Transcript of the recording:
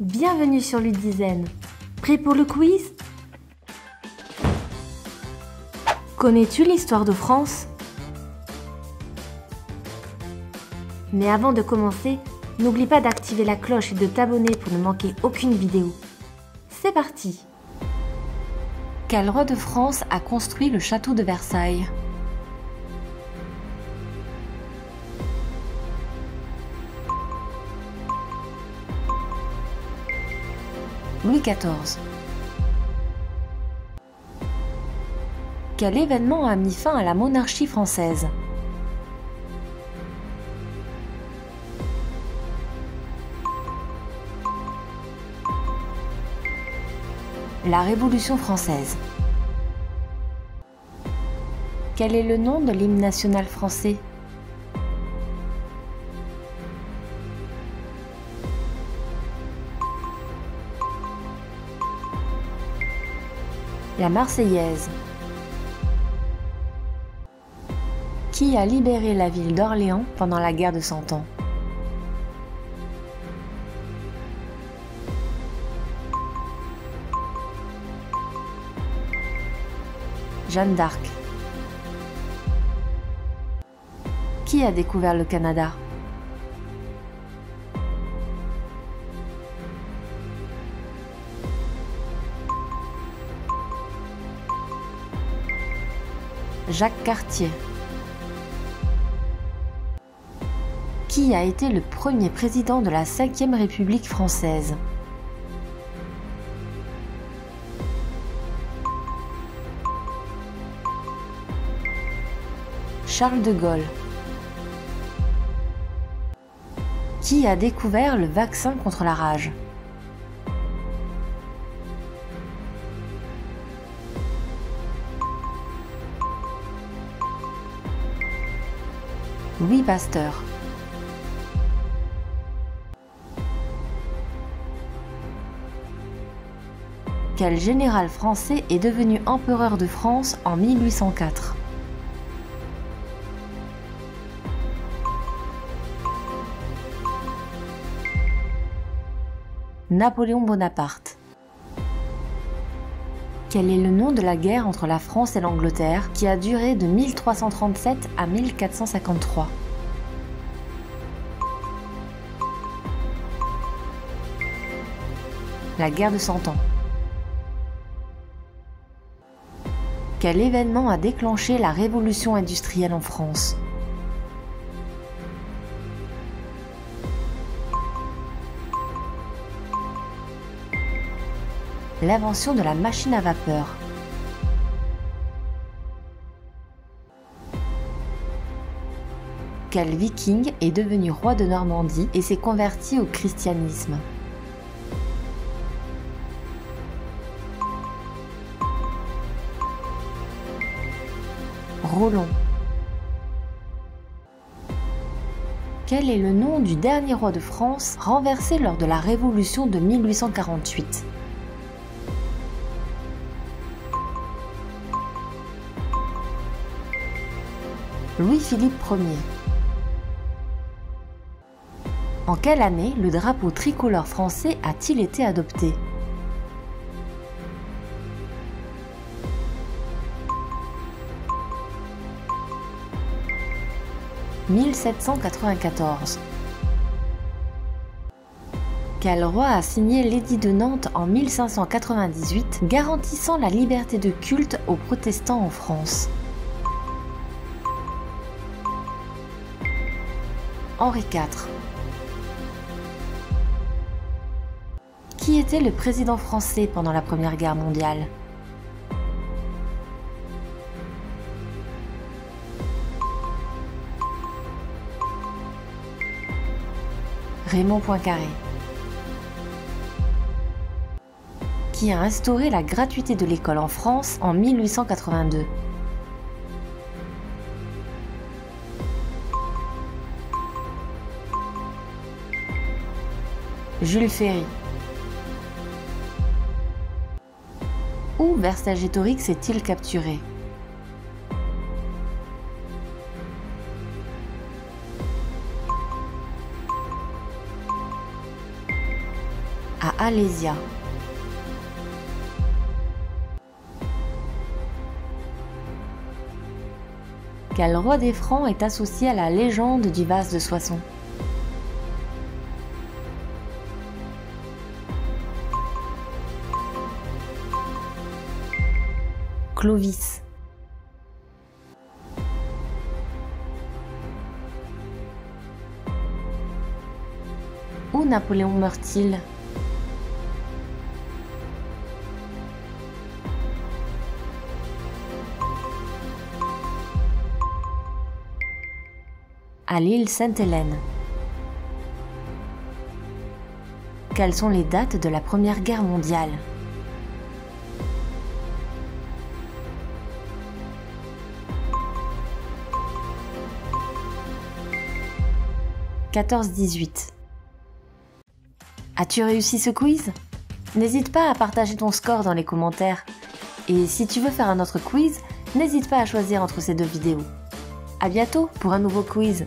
Bienvenue sur Ludizen. Prêt pour le quiz? Connais-tu l'histoire de France? Mais avant de commencer, n'oublie pas d'activer la cloche et de t'abonner pour ne manquer aucune vidéo. C'est parti! Quel roi de France a construit le château de Versailles? Louis XIV. Quel événement a mis fin à la monarchie française? La Révolution française. Quel est le nom de l'hymne national français? La Marseillaise. Qui a libéré la ville d'Orléans pendant la guerre de Cent Ans? Jeanne d'Arc. Qui a découvert le Canada? Jacques Cartier. Qui a été le premier président de la Ve République française? Charles de Gaulle. Qui a découvert le vaccin contre la rage? Louis Pasteur. Quel général français est devenu empereur de France en 1804? Napoléon Bonaparte. Quel est le nom de la guerre entre la France et l'Angleterre qui a duré de 1337 à 1453? La guerre de Cent Ans. Quel événement a déclenché la révolution industrielle en France? L'invention de la machine à vapeur. Quel viking est devenu roi de Normandie et s'est converti au christianisme? Roland. Quel est le nom du dernier roi de France renversé lors de la Révolution de 1848? Louis-Philippe Ier. En quelle année le drapeau tricolore français a-t-il été adopté? « 1794. Quel roi a signé l'édit de Nantes en 1598 garantissant la liberté de culte aux protestants en France? Henri IV. Qui était le président français pendant la Première Guerre mondiale? Raymond Poincaré. Qui a instauré la gratuité de l'école en France en 1882? Jules Ferry. Où Vercingétorix est-il capturé? à Alésia. Quel roi des Francs est associé à la légende du vase de Soissons? Clovis. Où Napoléon meurt-il? À l'île Sainte-Hélène. Quelles sont les dates de la Première Guerre mondiale? « 14-18 » As-tu réussi ce quiz? N'hésite pas à partager ton score dans les commentaires. Et si tu veux faire un autre quiz, n'hésite pas à choisir entre ces deux vidéos. À bientôt pour un nouveau quiz.